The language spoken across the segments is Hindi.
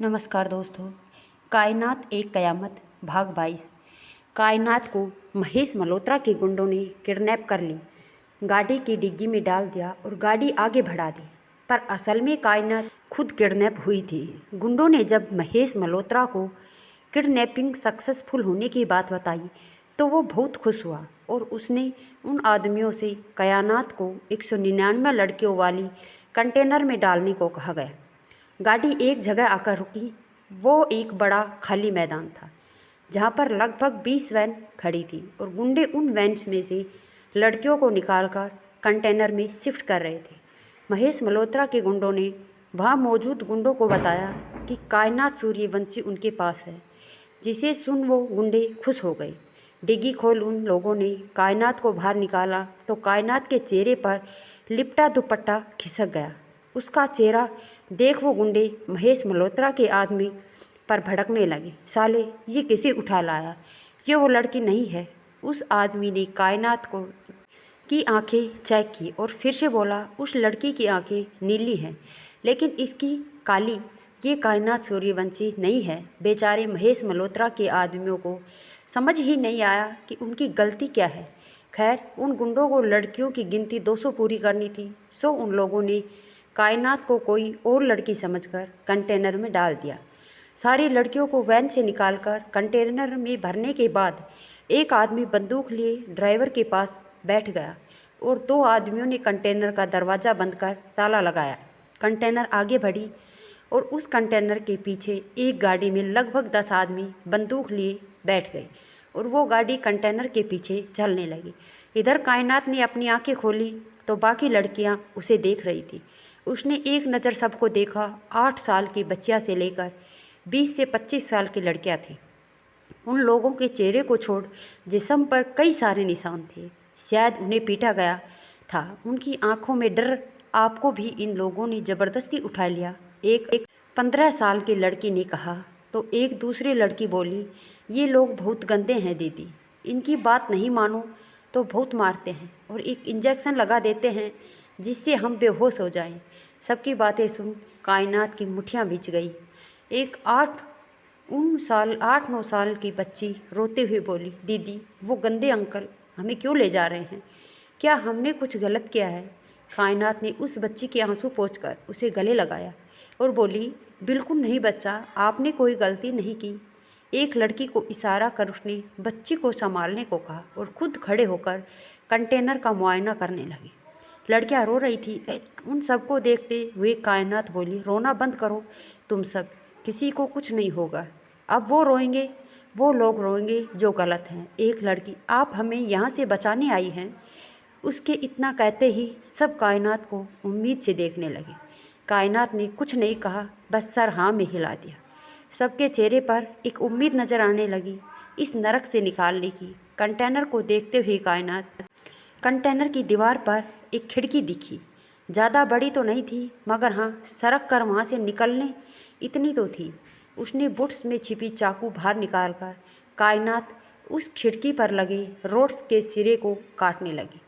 नमस्कार दोस्तों। कायनात एक कयामत भाग 22। कायनात को महेश मल्होत्रा के गुंडों ने किडनैप कर ली, गाड़ी की डिग्गी में डाल दिया और गाड़ी आगे बढ़ा दी। पर असल में कायनात खुद किडनैप हुई थी। गुंडों ने जब महेश मल्होत्रा को किडनैपिंग सक्सेसफुल होने की बात बताई तो वो बहुत खुश हुआ और उसने उन आदमियों से कायनात को 199 लड़कियों वाली कंटेनर में डालने को कहा गया। गाड़ी एक जगह आकर रुकी। वो एक बड़ा खाली मैदान था जहाँ पर लगभग 20 वैन खड़ी थी और गुंडे उन वैन्स में से लड़कियों को निकालकर कंटेनर में शिफ्ट कर रहे थे। महेश मल्होत्रा के गुंडों ने वहाँ मौजूद गुंडों को बताया कि कायनात सूर्यवंशी उनके पास है, जिसे सुन वो गुंडे खुश हो गए। डिग्गी खोल उन लोगों ने कायनात को बाहर निकाला तो कायनात के चेहरे पर लिपटा दुपट्टा खिसक गया। उसका चेहरा देख वो गुंडे महेश मल्होत्रा के आदमी पर भड़कने लगे। साले, ये किसे उठा लाया? ये वो लड़की नहीं है। उस आदमी ने कायनात को की आंखें चेक की और फिर से बोला, उस लड़की की आंखें नीली हैं लेकिन इसकी काली। ये कायनात सूर्यवंशी नहीं है। बेचारे महेश मल्होत्रा के आदमियों को समझ ही नहीं आया कि उनकी गलती क्या है। खैर, उन गुंडों को लड़कियों की गिनती 200 पूरी करनी थी, सो उन लोगों ने कायनात को कोई और लड़की समझकर कंटेनर में डाल दिया। सारी लड़कियों को वैन से निकालकर कंटेनर में भरने के बाद एक आदमी बंदूक लिए ड्राइवर के पास बैठ गया और 2 आदमियों ने कंटेनर का दरवाज़ा बंद कर ताला लगाया। कंटेनर आगे बढ़ी और उस कंटेनर के पीछे एक गाड़ी में लगभग 10 आदमी बंदूक लिए बैठ गए और वो गाड़ी कंटेनर के पीछे चलने लगी। इधर कायनात ने अपनी आंखें खोली तो बाकी लड़कियां उसे देख रही थी। उसने एक नज़र सबको देखा। 8 साल की बच्चियां से लेकर 20 से 25 साल की लड़कियां थीं। उन लोगों के चेहरे को छोड़ जिस्म पर कई सारे निशान थे। शायद उन्हें पीटा गया था। उनकी आंखों में डर। आपको भी इन लोगों ने ज़बरदस्ती उठा लिया, एक 15 साल की लड़की ने कहा। तो एक दूसरी लड़की बोली, ये लोग बहुत गंदे हैं दीदी, इनकी बात नहीं मानो तो बहुत मारते हैं और एक इंजेक्शन लगा देते हैं जिससे हम बेहोश हो जाएं। सबकी बातें सुन कायनात की मुठ्ठियाँ भींच गई। एक 8-9 साल की बच्ची रोते हुए बोली, दीदी वो गंदे अंकल हमें क्यों ले जा रहे हैं? क्या हमने कुछ गलत किया है? कायनात ने उस बच्ची के आंसू पोंछकर उसे गले लगाया और बोली, बिल्कुल नहीं बच्चा, आपने कोई गलती नहीं की। एक लड़की को इशारा कर उसने बच्ची को संभालने को कहा और खुद खड़े होकर कंटेनर का मुआयना करने लगी। लड़कियां रो रही थी। उन सबको देखते हुए कायनात बोली, रोना बंद करो तुम सब, किसी को कुछ नहीं होगा। अब वो रोएंगे, वो लोग रोएंगे जो गलत हैं। एक लड़की, आप हमें यहाँ से बचाने आई हैं। उसके इतना कहते ही सब कायनात को उम्मीद से देखने लगे। कायनात ने कुछ नहीं कहा, बस सर हाँ में हिला दिया। सबके चेहरे पर एक उम्मीद नजर आने लगी इस नरक से निकालने की। कंटेनर को देखते हुए कायनात कंटेनर की दीवार पर एक खिड़की दिखी। ज़्यादा बड़ी तो नहीं थी, मगर हाँ, सरक कर वहाँ से निकलने इतनी तो थी। उसने बुट्स में छिपी चाकू बाहर निकालकर कायनात उस खिड़की पर लगे रोड्स के सिरे को काटने लगी।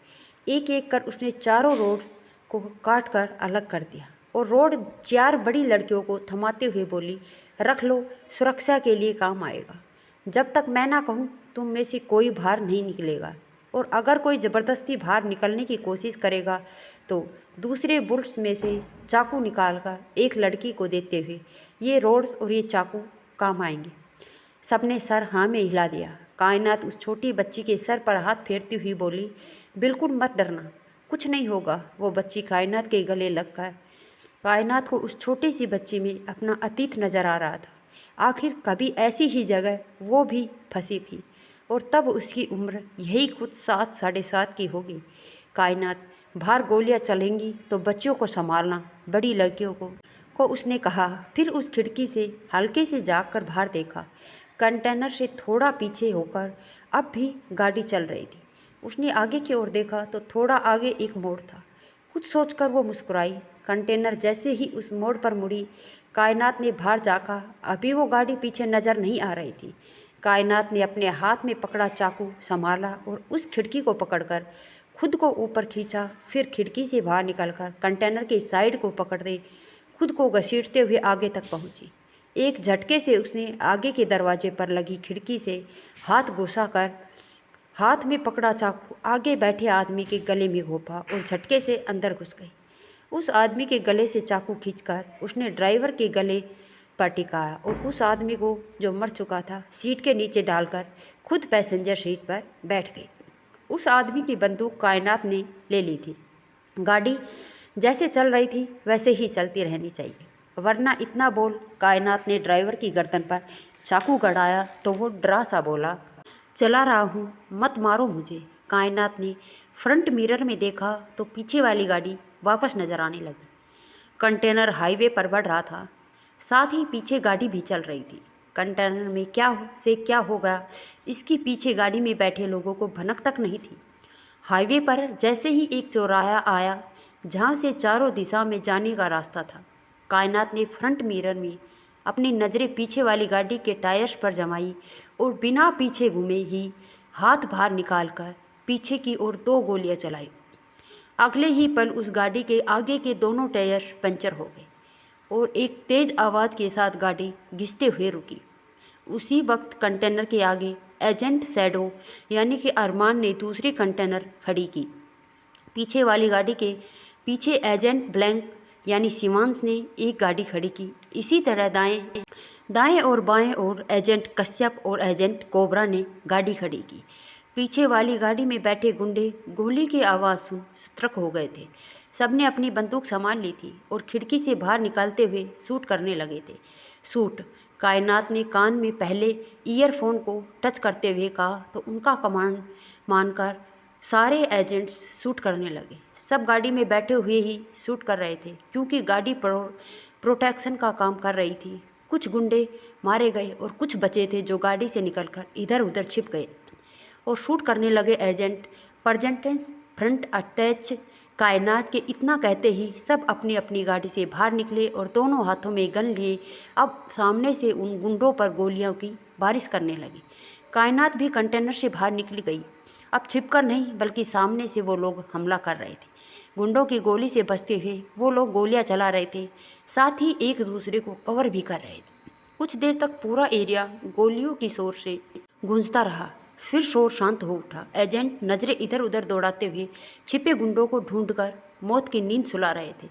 एक एक कर उसने चारों रोड को काट कर अलग कर दिया और रोड 4 बड़ी लड़कियों को थमाते हुए बोली, रख लो, सुरक्षा के लिए काम आएगा। जब तक मैं ना कहूँ तुम में से कोई बाहर नहीं निकलेगा और अगर कोई ज़बरदस्ती बाहर निकलने की कोशिश करेगा तो दूसरे बुल्ट्स में से चाकू निकालकर एक लड़की को देते हुए, ये रोड्स और ये चाकू काम आएंगे। सबने सर हाँ में हिला दिया। कायनात उस छोटी बच्ची के सर पर हाथ फेरती हुई बोली, बिल्कुल मत डरना, कुछ नहीं होगा। वो बच्ची कायनात के गले लगकर कायनात को उस छोटी सी बच्ची में अपना अतीत नज़र आ रहा था। आखिर कभी ऐसी ही जगह वो भी फंसी थी और तब उसकी उम्र यही कुछ 7 साढ़े 7 की होगी। कायनात, बाहर गोलियां चलेंगी तो बच्चियों को संभालना, बड़ी लड़कियों को उसने कहा। फिर उस खिड़की से हल्के से झाँककर बाहर देखा। कंटेनर से थोड़ा पीछे होकर अब भी गाड़ी चल रही थी। उसने आगे की ओर देखा तो थोड़ा आगे एक मोड़ था। कुछ सोचकर वो मुस्कुराई। कंटेनर जैसे ही उस मोड़ पर मुड़ी, कायनात ने बाहर झाँका। अभी वो गाड़ी पीछे नज़र नहीं आ रही थी। कायनात ने अपने हाथ में पकड़ा चाकू संभाला और उस खिड़की को पकड़कर खुद को ऊपर खींचा। फिर खिड़की से बाहर निकलकर कंटेनर के साइड को पकड़ते खुद को घसीटते हुए आगे तक पहुंची। एक झटके से उसने आगे के दरवाजे पर लगी खिड़की से हाथ घुसाकर हाथ में पकड़ा चाकू आगे बैठे आदमी के गले में घोंपा और झटके से अंदर घुस गई। उस आदमी के गले से चाकू खींचकर उसने ड्राइवर के गले पर टिकाया और उस आदमी को, जो मर चुका था, सीट के नीचे डालकर खुद पैसेंजर सीट पर बैठ गई। उस आदमी की बंदूक कायनात ने ले ली थी। गाड़ी जैसे चल रही थी वैसे ही चलती रहनी चाहिए, वरना इतना बोल कायनात ने ड्राइवर की गर्दन पर चाकू गड़ाया तो वो डरा सा बोला, चला रहा हूँ, मत मारो मुझे। कायनात ने फ्रंट मिरर में देखा तो पीछे वाली गाड़ी वापस नजर आने लगी। कंटेनर हाईवे पर बढ़ रहा था, साथ ही पीछे गाड़ी भी चल रही थी। कंटेनर में क्या हो गया, इसकी पीछे गाड़ी में बैठे लोगों को भनक तक नहीं थी। हाईवे पर जैसे ही एक चौराहा आया जहाँ से चारों दिशा में जाने का रास्ता था, कायनात ने फ्रंट मिरर में अपनी नज़रें पीछे वाली गाड़ी के टायर्स पर जमाई और बिना पीछे घूमे ही हाथ बाहर निकालकर पीछे की ओर 2 गोलियां चलाई। अगले ही पल उस गाड़ी के आगे के दोनों टायर पंचर हो गए और एक तेज आवाज़ के साथ गाड़ी घिसते हुए रुकी। उसी वक्त कंटेनर के आगे एजेंट शैडो यानी कि अरमान ने दूसरी कंटेनर खड़ी की। पीछे वाली गाड़ी के पीछे एजेंट ब्लैंक यानी सिवांश ने एक गाड़ी खड़ी की। इसी तरह दाएं और बाएं और एजेंट कश्यप और एजेंट कोबरा ने गाड़ी खड़ी की। पीछे वाली गाड़ी में बैठे गुंडे गोली की आवाज़ सुन सतर्क हो गए थे। सबने अपनी बंदूक संभाल ली थी और खिड़की से बाहर निकालते हुए शूट करने लगे थे। शूट, कायनात ने कान में पहले ईयरफोन को टच करते हुए कहा तो उनका कमांड मानकर सारे एजेंट्स शूट करने लगे। सब गाड़ी में बैठे हुए ही शूट कर रहे थे क्योंकि गाड़ी प्रोटेक्शन का काम कर रही थी। कुछ गुंडे मारे गए और कुछ बचे थे जो गाड़ी से निकलकर इधर उधर छिप गए और शूट करने लगे। Agent present tense front attach. कायनात के इतना कहते ही सब अपनी अपनी गाड़ी से बाहर निकले और दोनों हाथों में गन लिए अब सामने से उन गुंडों पर गोलियों की बारिश करने लगी। कायनात भी कंटेनर से बाहर निकली गई। अब छिपकर नहीं बल्कि सामने से वो लोग हमला कर रहे थे। गुंडों की गोली से बचते हुए वो लोग गोलियां चला रहे थे, साथ ही एक दूसरे को कवर भी कर रहे थे। कुछ देर तक पूरा एरिया गोलियों की शोर से गूंजता रहा, फिर शोर शांत हो उठा। एजेंट नजरें इधर उधर दौड़ाते हुए छिपे गुंडों को ढूंढकर मौत की नींद सुला रहे थे।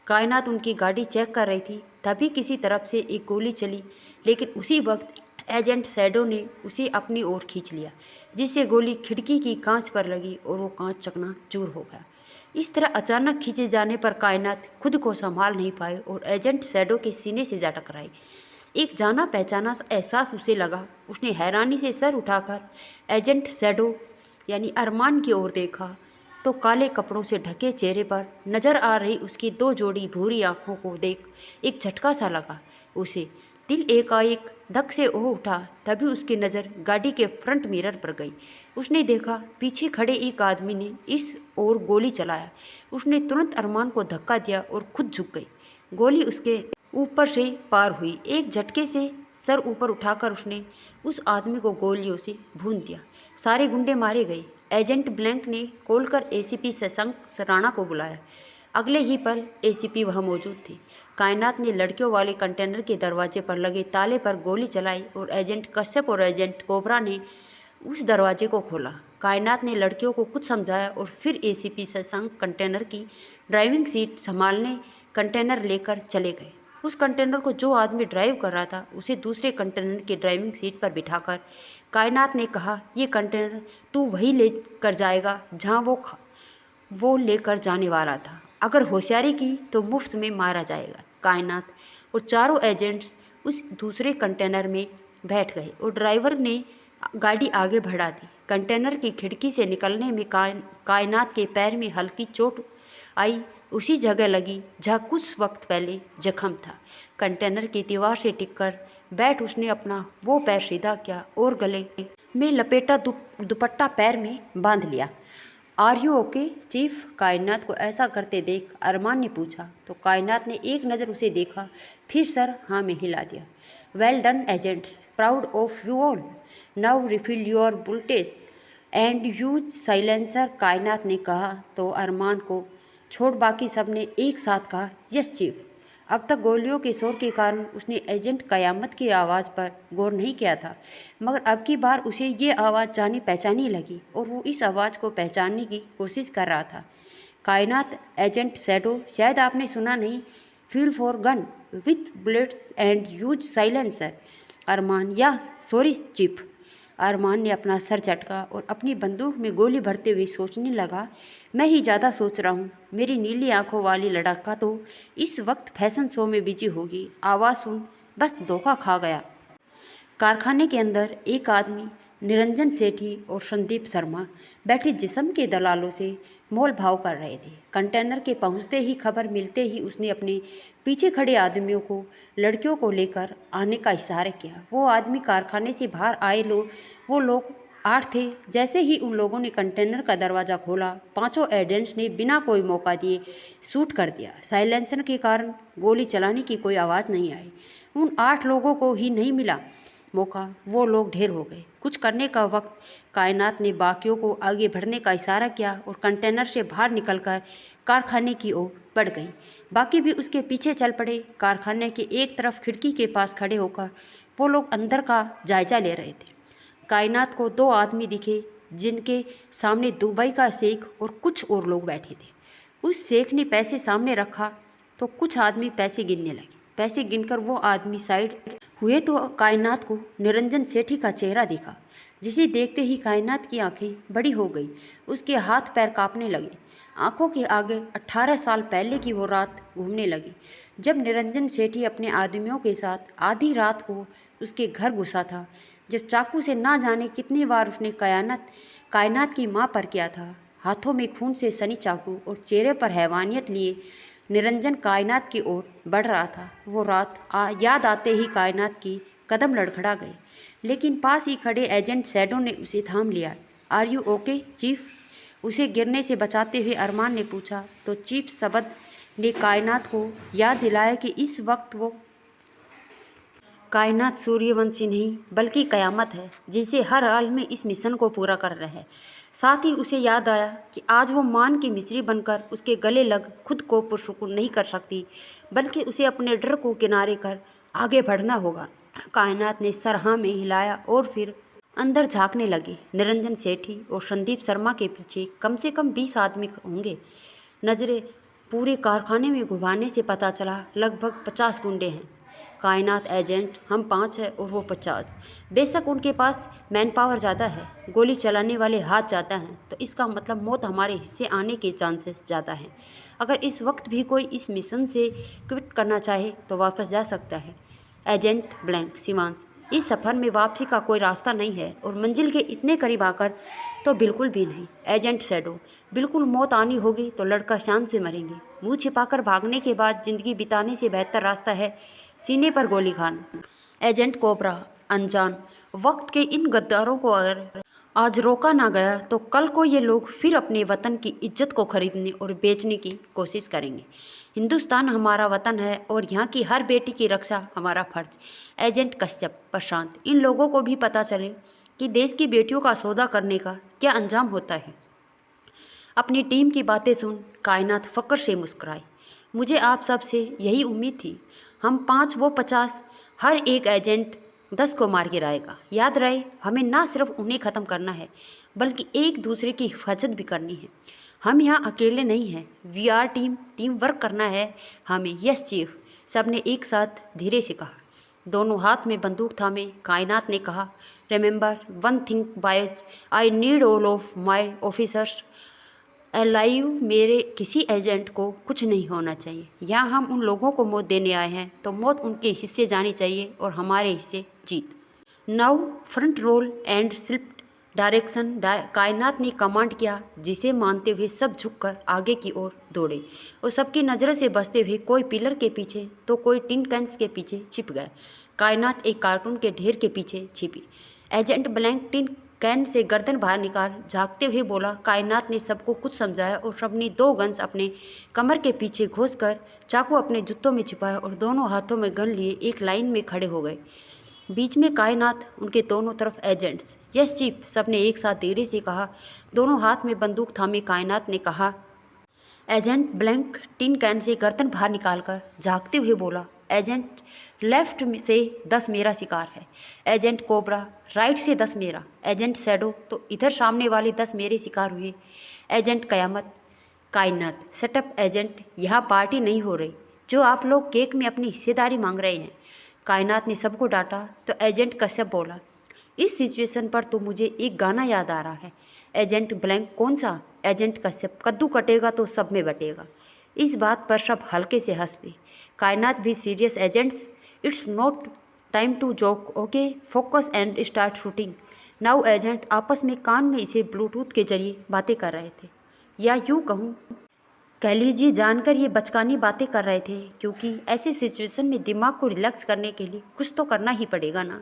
कायनात उनकी गाड़ी चेक कर रही थी, तभी किसी तरफ से एक गोली चली, लेकिन उसी वक्त एजेंट शैडो ने उसे अपनी ओर खींच लिया, जिससे गोली खिड़की की कांच पर लगी और वो कांच चकनाचूर हो गया। इस तरह अचानक खींचे जाने पर कायनात खुद को संभाल नहीं पाए और एजेंट शैडो के सीने से जा टकराई। एक जाना पहचाना सा एहसास उसे लगा। उसने हैरानी से सर उठाकर एजेंट शैडो यानी अरमान की ओर देखा तो काले कपड़ों से ढके चेहरे पर नजर आ रही उसकी 2 जोड़ी भूरी आंखों को देख एक झटका सा लगा उसे। दिल एकाएक धक से हो उठा। तभी उसकी नज़र गाड़ी के फ्रंट मिरर पर गई। उसने देखा पीछे खड़े एक आदमी ने इस ओर गोली चलाया। उसने तुरंत अरमान को धक्का दिया और खुद झुक गई। गोली उसके ऊपर से पार हुई। एक झटके से सर ऊपर उठाकर उसने उस आदमी को गोलियों से भून दिया। सारे गुंडे मारे गए। एजेंट ब्लैंक ने खोलकर एसीपी शशांक राणा को बुलाया। अगले ही पल एसीपी वहां मौजूद थे। कायनात ने लड़कियों वाले कंटेनर के दरवाजे पर लगे ताले पर गोली चलाई और एजेंट कश्यप और एजेंट कोबरा ने उस दरवाजे को खोला। कायनात ने लड़कियों को कुछ समझाया और फिर एसीपी शशांक कंटेनर की ड्राइविंग सीट संभालने कंटेनर लेकर चले गए। उस कंटेनर को जो आदमी ड्राइव कर रहा था उसे दूसरे कंटेनर की ड्राइविंग सीट पर बिठाकर कायनात ने कहा, ये कंटेनर तू वही लेकर जाएगा जहाँ वो लेकर जाने वाला था। अगर होशियारी की तो मुफ्त में मारा जाएगा। कायनात और चारों एजेंट्स उस दूसरे कंटेनर में बैठ गए और ड्राइवर ने गाड़ी आगे बढ़ा दी। कंटेनर की खिड़की से निकलने में कायनात के पैर में हल्की चोट आई, उसी जगह लगी जहाँ कुछ वक्त पहले जख्म था। कंटेनर की दीवार से टिककर बैठ उसने अपना वो पैर सीधा किया और गले में लपेटा दुपट्टा पैर में बांध लिया। Are you okay chief? Kainat को ऐसा करते देख अरमान ने पूछा तो कायनात ने एक नज़र उसे देखा, फिर सर हाँ में हिला दिया। Well done agents, proud of you all. Now refill your bullets and use silencer. कायनात ने कहा तो अरमान को छोड़ बाकी सब ने एक साथ कहा, यस चीफ। अब तक गोलियों के शोर के कारण उसने एजेंट कयामत की आवाज़ पर गौर नहीं किया था, मगर अब की बार उसे ये आवाज़ जानी पहचानी लगी और वो इस आवाज़ को पहचानने की कोशिश कर रहा था। कायनात एजेंट शैडो, शायद आपने सुना नहीं, feel for gun with bullets and use silencer. Armaan, या सॉरी चीफ। अरमान ने अपना सर झटका और अपनी बंदूक में गोली भरते हुए सोचने लगा, मैं ही ज़्यादा सोच रहा हूँ। मेरी नीली आंखों वाली लड़का तो इस वक्त फैशन शो में बिजी होगी। आवाज़ सुन बस धोखा खा गया। कारखाने के अंदर एक आदमी निरंजन सेठी और संदीप शर्मा बैठे जिस्म के दलालों से मोल भाव कर रहे थे। कंटेनर के पहुंचते ही खबर मिलते ही उसने अपने पीछे खड़े आदमियों को लड़कियों को लेकर आने का इशारा किया। वो आदमी कारखाने से बाहर आए वो लोग 8 थे। जैसे ही उन लोगों ने कंटेनर का दरवाज़ा खोला, पांचों एजेंट्स ने बिना कोई मौका दिए शूट कर दिया। साइलेंसर के कारण गोली चलाने की कोई आवाज़ नहीं आई। उन 8 लोगों को ही नहीं मिला मौका, वो लोग ढेर हो गए। कुछ करने का वक्त कायनात ने बाकियों को आगे बढ़ने का इशारा किया और कंटेनर से बाहर निकलकर कारखाने की ओर बढ़ गई। बाकी भी उसके पीछे चल पड़े। कारखाने के एक तरफ खिड़की के पास खड़े होकर वो लोग अंदर का जायजा ले रहे थे। कायनात को 2 आदमी दिखे जिनके सामने दुबई का शेख और कुछ और लोग बैठे थे। उस शेख ने पैसे सामने रखा तो कुछ आदमी पैसे गिनने लगे। पैसे गिनकर वो आदमी साइड हुए तो कायनात को निरंजन सेठी का चेहरा दिखा, जिसे देखते ही कायनात की आंखें बड़ी हो गई। उसके हाथ पैर कांपने लगे। आंखों के आगे 18 साल पहले की वो रात घूमने लगी जब निरंजन सेठी अपने आदमियों के साथ आधी रात को उसके घर घुसा था, जब चाकू से ना जाने कितनी बार उसने कायनात की माँ पर किया था। हाथों में खून से सनी चाकू और चेहरे पर हैवानियत लिए निरंजन कायनात की ओर बढ़ रहा था। वो रात याद आते ही कायनात की कदम लड़खड़ा गए, लेकिन पास ही खड़े एजेंट शैडो ने उसे थाम लिया। Are you okay chief? उसे गिरने से बचाते हुए अरमान ने पूछा तो चीफ शब्द ने कायनात को याद दिलाया कि इस वक्त वो कायनात सूर्यवंशी नहीं बल्कि कयामत है, जिसे हर हाल में इस मिशन को पूरा कर रहा है। साथ ही उसे याद आया कि आज वो मान की मिस्री बनकर उसके गले लग खुद को पुरसुकून नहीं कर सकती, बल्कि उसे अपने डर को किनारे कर आगे बढ़ना होगा। कायनात ने सर हाँ में हिलाया और फिर अंदर झांकने लगी। निरंजन सेठी और संदीप शर्मा के पीछे कम से कम 20 आदमी होंगे। नज़रें पूरे कारखाने में घुमाने से पता चला लगभग 50 गुंडे हैं। कायनात एजेंट, हम 5 हैं और वो 50। बेशक उनके पास मैन पावर ज़्यादा है, गोली चलाने वाले हाथ ज़्यादा हैं, तो इसका मतलब मौत हमारे हिस्से आने के चांसेस ज़्यादा हैं। अगर इस वक्त भी कोई इस मिशन से क्विट करना चाहे तो वापस जा सकता है। एजेंट ब्लैंक सीमांश, इस सफ़र में वापसी का कोई रास्ता नहीं है और मंजिल के इतने करीब आकर तो बिल्कुल भी नहीं। एजेंट शैडो, बिल्कुल मौत आनी होगी तो लड़का शान से मरेंगे। मुंह छिपाकर भागने के बाद ज़िंदगी बिताने से बेहतर रास्ता है सीने पर गोली खाना। एजेंट कोबरा, अनजान, वक्त के इन गद्दारों को अगर आज रोका ना गया तो कल को ये लोग फिर अपने वतन की इज्जत को खरीदने और बेचने की कोशिश करेंगे। हिंदुस्तान हमारा वतन है और यहाँ की हर बेटी की रक्षा हमारा फर्ज। एजेंट कश्यप, प्रशांत, इन लोगों को भी पता चले कि देश की बेटियों का सौदा करने का क्या अंजाम होता है। अपनी टीम की बातें सुन कायनात फक्र से मुस्कुराई। मुझे आप सब से यही उम्मीद थी। हम 5 वो 50, हर एक एजेंट 10 को मार गिराएगा। याद रहे, हमें ना सिर्फ उन्हें ख़त्म करना है बल्कि एक दूसरे की हिफाजत भी करनी है। हम यहाँ अकेले नहीं हैं, वी आर टीम वर्क करना है हमें। यस चीफ, सबने एक साथ धीरे से कहा। दोनों हाथ में बंदूक थामे कायनात ने कहा, remember one thing boys, I need all of my officers alive. मेरे किसी एजेंट को कुछ नहीं होना चाहिए। यहाँ हम उन लोगों को मौत देने आए हैं तो मौत उनके हिस्से जानी चाहिए और हमारे हिस्से जीत। Now front roll and slip direction. Kainaat ने कमांड किया, जिसे मानते हुए सब झुककर आगे की ओर दौड़े और सबकी नज़रों से बचते हुए कोई पिलर के पीछे तो कोई टिन कैंस के पीछे छिप गए। कायनात एक कार्टून के ढेर के पीछे छिपी। Agent blank tin can say गर्दन बाहर निकाल झांकते हुए बोला। कायनात ने सबको कुछ समझाया और सबने 2 गन्स अपने कमर के पीछे घोंसकर चाकू अपने जूतों में छिपाया और दोनों हाथों में गन लिए एक लाइन में खड़े हो गए। बीच में कायनात, उनके दोनों तरफ एजेंट्स। यस चीफ, सबने एक साथ धीरे से कहा। दोनों हाथ में बंदूक थामे कायनात ने कहा, agent blank tin can say गर्दन बाहर निकालकर झांकते हुए बोला, एजेंट लेफ्ट से 10 मेरा शिकार है। एजेंट कोबरा राइट से 10 मेरा। एजेंट शैडो तो इधर सामने वाले 10 मेरे शिकार हुए। एजेंट कयामत कायनात सेटअप। एजेंट यहाँ पार्टी नहीं हो रही जो आप लोग केक में अपनी हिस्सेदारी मांग रहे हैं। कायनात ने सबको डांटा तो एजेंट कश्यप बोला, इस सिचुएशन पर तो मुझे एक गाना याद आ रहा है। एजेंट ब्लैंक कौन सा? एजेंट कश्यप कद्दू कटेगा तो सब में बटेगा। इस बात पर सब हल्के से हंस दे। कायनात भी serious, agents it's not time to joke, okay focus and start shooting now. Agent आपस में कान में इसे ब्लूटूथ के जरिए बातें कर रहे थे, या यूँ कहूँ कह लीजिए जानकर ये बचकानी बातें कर रहे थे, क्योंकि ऐसे सिचुएशन में दिमाग को रिलैक्स करने के लिए कुछ तो करना ही पड़ेगा ना।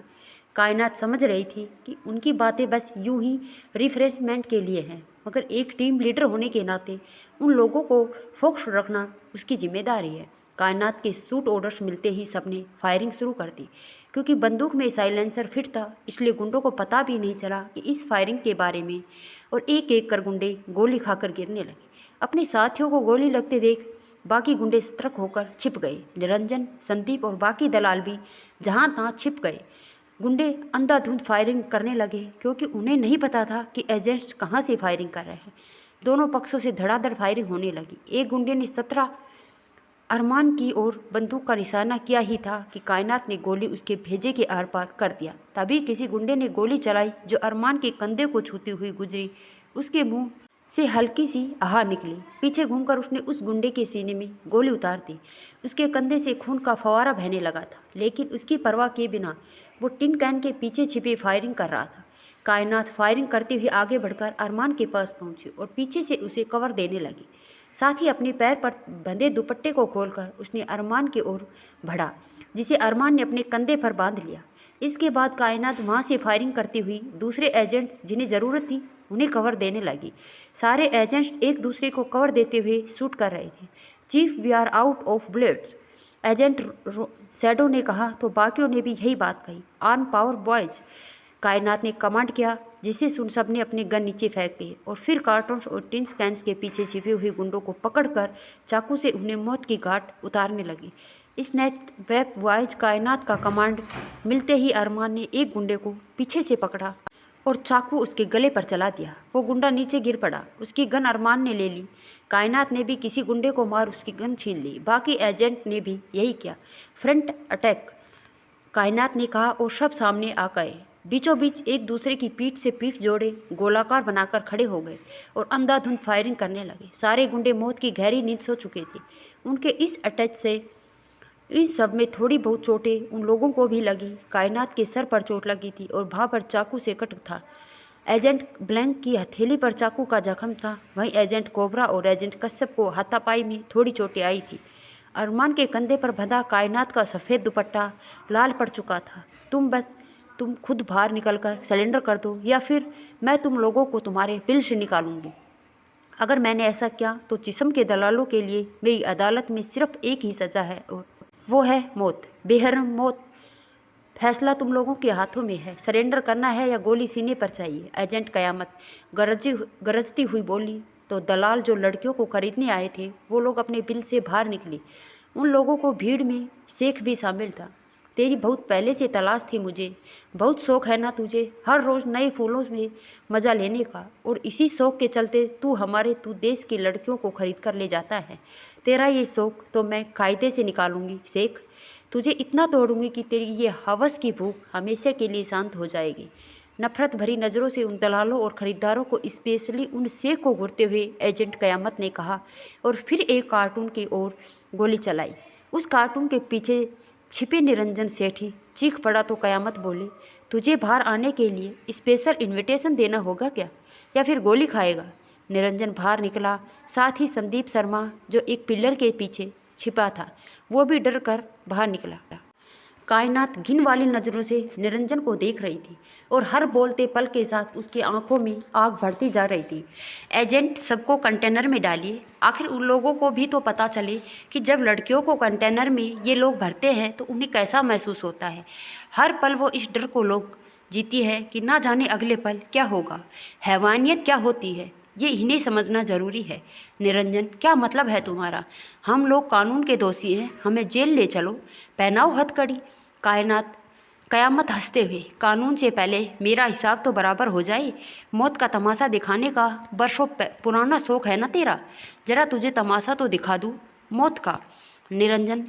कायनात समझ रही थी कि उनकी बातें बस यूं ही रिफ्रेशमेंट के लिए हैं, मगर एक टीम लीडर होने के नाते उन लोगों को फोकस रखना उसकी जिम्मेदारी है। कायनात के शूट ऑर्डर्स मिलते ही सबने फायरिंग शुरू कर दी। क्योंकि बंदूक में साइलेंसर फिट था, इसलिए गुंडों को पता भी नहीं चला कि इस फायरिंग के बारे में, और एक एक कर गुंडे गोली खाकर गिरने लगे। अपने साथियों को गोली लगते देख बाकी गुंडे सतर्क होकर छिप गए। निरंजन, संदीप और बाकी दलाल भी जहाँ तहाँ छिप गए। गुंडे अंधाधुंध फायरिंग करने लगे, क्योंकि उन्हें नहीं पता था कि एजेंट्स कहाँ से फायरिंग कर रहे हैं। दोनों पक्षों से धड़ाधड़ फायरिंग होने लगी। एक गुंडे ने 17 अरमान की ओर बंदूक का निशाना किया ही था कि कायनात ने गोली उसके भेजे के आर पार कर दिया। तभी किसी गुंडे ने गोली चलाई जो अरमान के कंधे को छूती हुई गुजरी। उसके मुंह से हल्की सी आह निकली। पीछे घूमकर उसने उस गुंडे के सीने में गोली उतार दी। उसके कंधे से खून का फवारा बहने लगा था, लेकिन उसकी परवाह किए बिना वो टिन कैन के पीछे छिपे फायरिंग कर रहा था। कायनात फायरिंग करते हुए आगे बढ़कर अरमान के पास पहुंची और पीछे से उसे कवर देने लगी। साथ ही अपने पैर पर बंधे दुपट्टे को खोलकर उसने अरमान की ओर बढ़ा, जिसे अरमान ने अपने कंधे पर बांध लिया। इसके बाद कायनात वहां से फायरिंग करती हुई दूसरे एजेंट्स जिन्हें ज़रूरत थी उन्हें कवर देने लगी। सारे एजेंट्स एक दूसरे को कवर देते हुए शूट कर रहे थे। Chief, we are out of bullets, agent shadow ने कहा तो बाकियों ने भी यही बात कही। ऑन पावर बॉयज, कायनात ने कमांड किया, जिसे सुन सबने अपने गन नीचे फेंक दिए और फिर कार्टून्स और टिन कैन्स के पीछे छिपे हुए गुंडों को पकड़कर चाकू से उन्हें मौत की घाट उतारने लगी। स्नैच वेब वॉयज, कायनात का कमांड मिलते ही अरमान ने एक गुंडे को पीछे से पकड़ा और चाकू उसके गले पर चला दिया। वो गुंडा नीचे गिर पड़ा। उसकी गन अरमान ने ले ली। कायनात ने भी किसी गुंडे को मार उसकी गन छीन ली। बाकी एजेंट ने भी यही किया। फ्रंट अटैक, कायनात ने कहा और सब सामने आ गए। बीचों बीच एक दूसरे की पीठ से पीठ जोड़े गोलाकार बनाकर खड़े हो गए और अंधाधुंध फायरिंग करने लगे। सारे गुंडे मौत की गहरी नींद सो चुके थे। उनके इस अटैक से इस सब में थोड़ी बहुत चोटें उन लोगों को भी लगी। कायनात के सर पर चोट लगी थी और भां पर चाकू से कट था। एजेंट ब्लैंक की हथेली पर चाकू का जख्म था। वहीं एजेंट कोबरा और एजेंट कश्यप को हाथापाई में थोड़ी चोटें आई थी। अरमान के कंधे पर बंधा कायनात का सफ़ेद दुपट्टा लाल पड़ चुका था। तुम खुद बाहर निकलकर सरेंडर कर दो, या फिर मैं तुम लोगों को तुम्हारे बिल से निकालूंगी। अगर मैंने ऐसा किया तो जिस्म के दलालों के लिए मेरी अदालत में सिर्फ एक ही सज़ा है, और वो है मौत, बेरहम मौत। फैसला तुम लोगों के हाथों में है। सरेंडर करना है या गोली सीने पर चाहिए? एजेंट कयामत गरजती हुई बोली तो दलाल जो लड़कियों को खरीदने आए थे वो लोग अपने बिल से बाहर निकले। उन लोगों को भीड़ में शेख भी शामिल था। तेरी बहुत पहले से तलाश थी मुझे। बहुत शौक़ है ना तुझे हर रोज़ नए फूलों में मज़ा लेने का, और इसी शौक़ के चलते तू देश की लड़कियों को खरीद कर ले जाता है। तेरा ये शौक़ तो मैं कायदे से निकालूंगी शेख। तुझे इतना तोड़ूंगी कि तेरी ये हवस की भूख हमेशा के लिए शांत हो जाएगी। नफरत भरी नज़रों से उन दलालों और ख़रीदारों को, स्पेशली उन शेख को घूरते हुए एजेंट कयामत ने कहा, और फिर एक कार्टून की ओर गोली चलाई। उस कार्टून के पीछे छिपे निरंजन सेठी चीख पड़ा तो कयामत बोली, तुझे बाहर आने के लिए स्पेशल इनविटेशन देना होगा क्या, या फिर गोली खाएगा? निरंजन बाहर निकला। साथ ही संदीप शर्मा जो एक पिलर के पीछे छिपा था वो भी डर कर बाहर निकला। कायनात घिन वाली नज़रों से निरंजन को देख रही थी और हर बोलते पल के साथ उसकी आंखों में आग बढ़ती जा रही थी। एजेंट सबको कंटेनर में डालिए। आखिर उन लोगों को भी तो पता चले कि जब लड़कियों को कंटेनर में ये लोग भरते हैं तो उन्हें कैसा महसूस होता है। हर पल वो इस डर को लोग जीती है कि ना जाने अगले पल क्या होगा, हैवानियत क्या होती है। ये इन्हें समझना ज़रूरी है। निरंजन, क्या मतलब है तुम्हारा? हम लोग कानून के दोषी हैं, हमें जेल ले चलो, पहनाओ हथकड़ी। कयामत हंसते हुए, कानून से पहले मेरा हिसाब तो बराबर हो जाए। मौत का तमाशा दिखाने का बरसों पुराना शौक है ना तेरा, जरा तुझे तमाशा तो दिखा दूँ मौत का। निरंजन,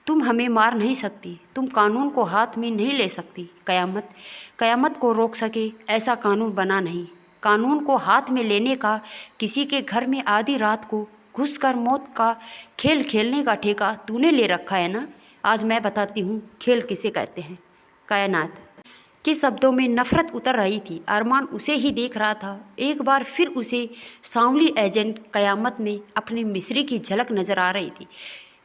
तुम हमें मार नहीं सकती, तुम कानून को हाथ में नहीं ले सकती। कयामत को रोक सके ऐसा कानून बना नहीं। कानून को हाथ में लेने का, किसी के घर में आधी रात को घुसकर मौत का खेल खेलने का ठेका तूने ले रखा है ना। आज मैं बताती हूँ खेल किसे कहते हैं। कायनात के शब्दों में नफरत उतर रही थी। अरमान उसे ही देख रहा था। एक बार फिर उसे सांवली एजेंट कयामत में अपनी मिस्री की झलक नजर आ रही थी।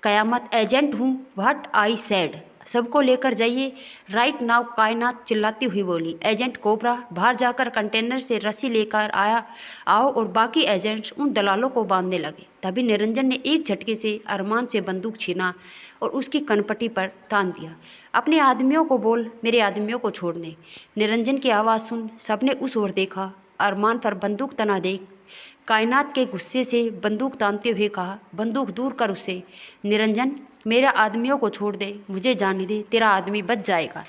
कयामत, एजेंट हूँ, व्हाट आई सेड, सबको लेकर जाइए राइट नाउ। कायनात चिल्लाती हुई बोली। एजेंट कोबरा, बाहर जाकर कंटेनर से रस्सी लेकर आओ और बाकी एजेंट्स उन दलालों को बांधने लगे। तभी निरंजन ने एक झटके से अरमान से बंदूक छीना और उसकी कनपटी पर तान दिया। अपने आदमियों को बोल, मेरे आदमियों को छोड़ दे। निरंजन की आवाज़ सुन सबने उस ओर देखा। अरमान पर बंदूक तना देख कायनात के गुस्से से बंदूक तानते हुए कहा, बंदूक दूर कर उसे। निरंजन, मेरा आदमियों को छोड़ दे, मुझे जाने दे, तेरा आदमी बच जाएगा।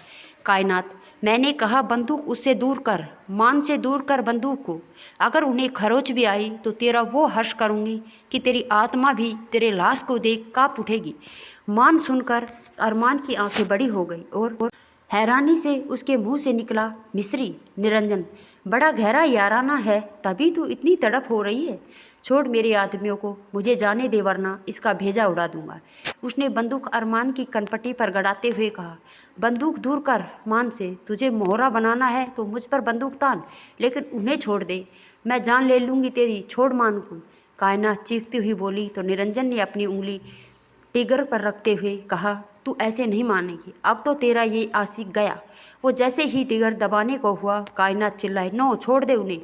कायनात, मैंने कहा बंदूक उससे दूर कर, मान से दूर कर बंदूक को। अगर उन्हें खरोच भी आई तो तेरा वो हर्ष करूँगी कि तेरी आत्मा भी तेरे लाश को देख काँप उठेगी। मान सुनकर अरमान की आंखें बड़ी हो गई और हैरानी से उसके मुंह से निकला, मिस्री। निरंजन, बड़ा गहरा याराना है, तभी तो इतनी तड़प हो रही है। छोड़ मेरे आदमियों को, मुझे जाने दे वरना इसका भेजा उड़ा दूंगा। उसने बंदूक अरमान की कनपटी पर गड़ाते हुए कहा, बंदूक दूर कर मान से, तुझे मोहरा बनाना है तो मुझ पर बंदूक तान, लेकिन उन्हें छोड़ दे, मैं जान ले लूँगी तेरी, छोड़ मान को। कायनात चीखती हुई बोली तो निरंजन ने अपनी उंगली टिगर पर रखते हुए कहा, तू ऐसे नहीं मानेगी, अब तो तेरा ये आशिक गया। वो जैसे ही टिगर दबाने को हुआ, कायनात चिल्लाए, नो, छोड़ दे उन्हें,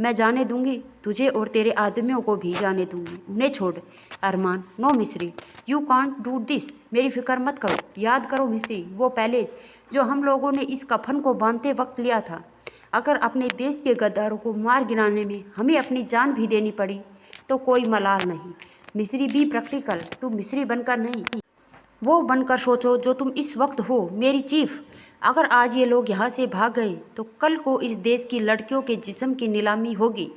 मैं जाने दूंगी तुझे और तेरे आदमियों को भी जाने दूंगी, उन्हें छोड़। अरमान, नो मिस्री, यू कांट डू दिस, मेरी फिक्र मत करो। याद करो मिस्री, वो पैलेज जो हम लोगों ने इस कफन को बांधते वक्त लिया था। अगर अपने देश के गद्दारों को मार गिराने में हमें अपनी जान भी देनी पड़ी तो कोई मलाल नहीं। मिस्री, बी प्रैक्टिकल, तुम मिस्री बनकर नहीं, वो बनकर सोचो जो तुम इस वक्त हो, मेरी चीफ। अगर आज ये लोग यहाँ से भाग गए तो कल को इस देश की लड़कियों के जिस्म की नीलामी होगी।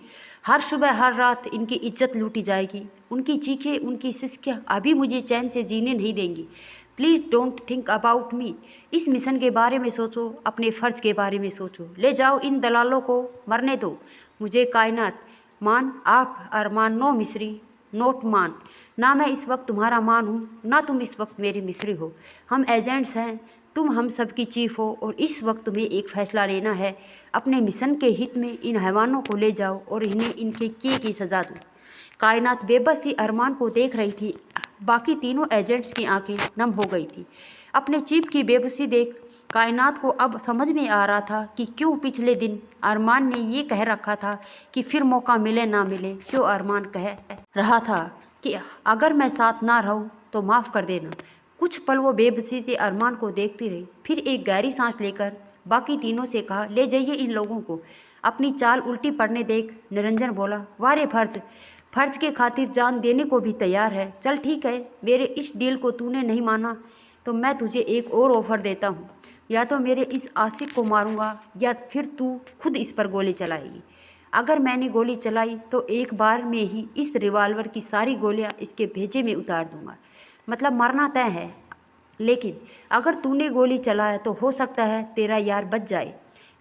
हर सुबह हर रात इनकी इज्जत लूटी जाएगी। उनकी चीखें, उनकी सिसकियाँ अभी मुझे चैन से जीने नहीं देंगी। Please don't think about me. इस मिशन के बारे में सोचो, अपने फ़र्ज के बारे में सोचो। ले जाओ इन दलालों को, मरने दो मुझे। कायनात, मान आप। अरमान, नो मिस्री, नोट मान, ना मैं इस वक्त तुम्हारा मान हूँ, ना तुम इस वक्त मेरी मिस्री हो। हम एजेंट्स हैं, तुम हम सब की चीफ हो और इस वक्त तुम्हें एक फ़ैसला लेना है। अपने मिशन के हित में इन हैवानों को ले जाओ और इन्हें इनके किए की सज़ा दो। कायनात बेबस सी अरमान को देख रही थी। बाकी तीनों एजेंट्स की आंखें नम हो गई थी। अपने चीफ की बेबसी देख कायनात को अब समझ में आ रहा था कि क्यों पिछले दिन अरमान ने ये कह रखा था कि फिर मौका मिले ना मिले। क्यों अरमान कह रहा था कि अगर मैं साथ ना रहूं तो माफ़ कर देना। कुछ पल वो बेबसी से अरमान को देखती रही, फिर एक गहरी सांस लेकर बाकी तीनों से कहा, ले जाइए इन लोगों को, अपनी चाल उल्टी पड़ने देख। निरंजन बोला, वारे फर्ज के खातिर जान देने को भी तैयार है। चल ठीक है, मेरे इस डील को तूने नहीं माना तो मैं तुझे एक और ऑफ़र देता हूँ, या तो मेरे इस आशिक को मारूंगा या फिर तू खुद इस पर गोली चलाएगी। अगर मैंने गोली चलाई तो एक बार में ही इस रिवाल्वर की सारी गोलियां इसके भेजे में उतार दूंगा, मतलब मरना तय है। लेकिन अगर तूने गोली चलाया तो हो सकता है तेरा यार बच जाए।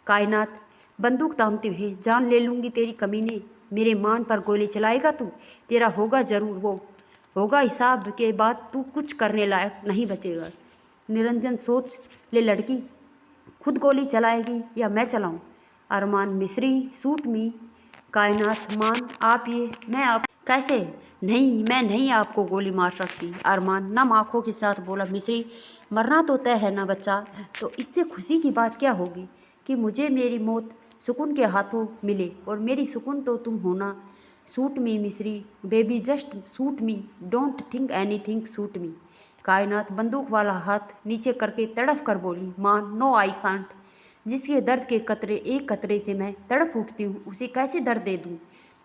कायनात, बंदूक तानते हुए, जान ले लूँगी तेरी कमीने, मेरे मान पर गोली चलाएगा तू, तेरा होगा ज़रूर वो होगा हिसाब के बाद तू कुछ करने लायक नहीं बचेगा। निरंजन, सोच ले लड़की, खुद गोली चलाएगी या मैं चलाऊं? अरमान, मिस्री, सूट मी। कायनात, मान आप ये, मैं आप कैसे? नहीं, मैं नहीं आपको गोली मार सकती। अरमान नम आँखों के साथ बोला, मिस्री, मरना तो तय है ना बच्चा, तो इससे खुशी की बात क्या होगी कि मुझे मेरी मौत सुकून के हाथों मिले, और मेरी सुकून तो तुम होना। सूट मी मिस्री, baby, just suit me, don't think anything, suit me. कायनात बंदूक वाला हाथ नीचे करके तड़फ कर बोली, मान, नो आई कांट। जिसके दर्द के कतरे एक कतरे से मैं तड़प उठती हूँ उसे कैसे दर्द दे दूँ?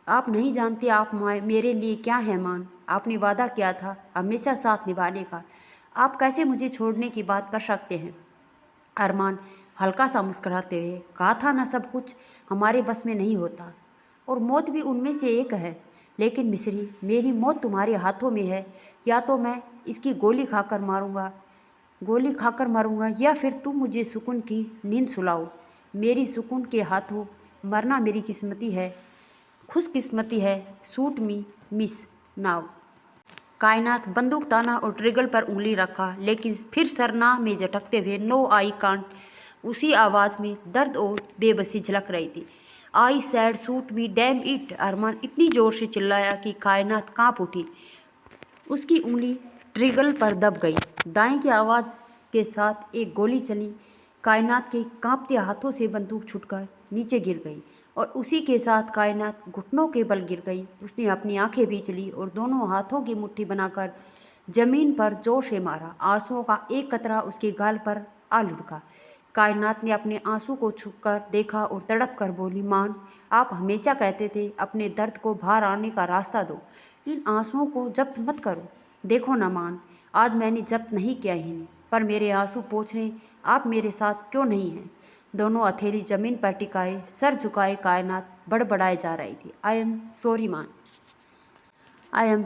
आप नहीं जानते आप मेरे लिए क्या है मान। आपने वादा किया था हमेशा साथ निभाने का, आप कैसे मुझे छोड़ने की बात कर सकते हैं। अरमान हल्का सा मुस्कुराते हुए, कहा था ना सब कुछ हमारे बस में नहीं होता, और मौत भी उनमें से एक है। लेकिन मिश्री, मेरी मौत तुम्हारे हाथों में है। या तो मैं इसकी गोली खाकर मरूंगा, या फिर तुम मुझे सुकून की नींद सुलाओ। मेरी सुकून के हाथों मरना मेरी किस्मती है, खुशकिस्मती है। सूट मी मिस नाव। कायनात बंदूक ताना और ट्रिगर पर उंगली रखा, लेकिन फिर सरना में झटकते हुए नो आई कांट। उसी आवाज़ में दर्द और बेबसी झलक रही थी। I said suit me damn it. Armaan इतनी जोर से चिल्लाया कि कायनात कांप उठी। उसकी उंगली ट्रिगर पर दब गई। दाएं की आवाज़ के साथ एक गोली चली। कायनात के कांपते हाथों से बंदूक छूटकर नीचे गिर गई, और उसी के साथ कायनात घुटनों के बल गिर गई। उसने अपनी आंखें बीच ली और दोनों हाथों की मुट्ठी बनाकर जमीन पर जोर से मारा। आंसुओं का एक कतरा उसके गाल पर आ लुढ़का। कायनात ने अपने आंसू को छुपकर देखा और तड़प कर बोली, मान, आप हमेशा कहते थे अपने दर्द को बाहर आने का रास्ता दो, इन आंसुओं को जब्त मत करो। देखो ना मान, आज मैंने जब्त नहीं किया इन्हें, पर मेरे आंसू पोंछने आप मेरे साथ क्यों नहीं हैं। दोनों हथेली जमीन पर टिकाए, सर झुकाए कायनात बड़बड़ाए जा रही थी। आई एम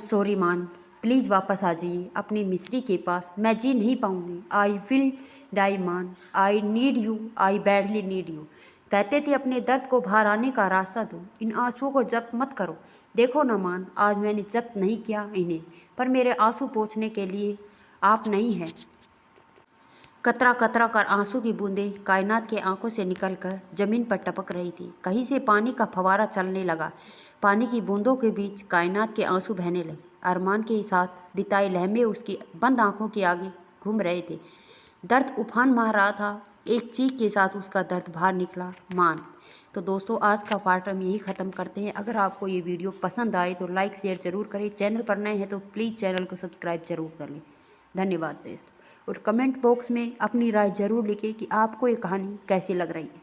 सॉरी मान, प्लीज़ वापस आ जाइए अपनी मिस्री के पास। मैं जी नहीं पाऊंगी। आई विल डाई मान, I need you, I badly need you. कहते थे अपने दर्द को बाहर आने का रास्ता दो, इन आंसुओं को जब्त मत करो। देखो ना मान, आज मैंने जब्त नहीं किया इन्हें, पर मेरे आंसू पोंछने के लिए आप नहीं हैं। कतरा कतरा कर आंसू की बूंदें कायनात के आंखों से निकलकर जमीन पर टपक रही थी। कहीं से पानी का फवारा चलने लगा। पानी की बूंदों के बीच कायनात के आंसू बहने लगे। अरमान के साथ बिताए लम्हे उसकी बंद आंखों के आगे घूम रहे थे। दर्द उफान मार रहा था। एक चीख के साथ उसका दर्द बाहर निकला, मान। तो दोस्तों, आज का पार्ट हम यही ख़त्म करते हैं। अगर आपको ये वीडियो पसंद आए तो लाइक शेयर ज़रूर करें। चैनल पर नए हैं तो प्लीज़ चैनल को सब्सक्राइब ज़रूर कर लें। धन्यवाद दोस्तों। और कमेंट बॉक्स में अपनी राय ज़रूर लिखें कि आपको ये कहानी कैसी लग रही है।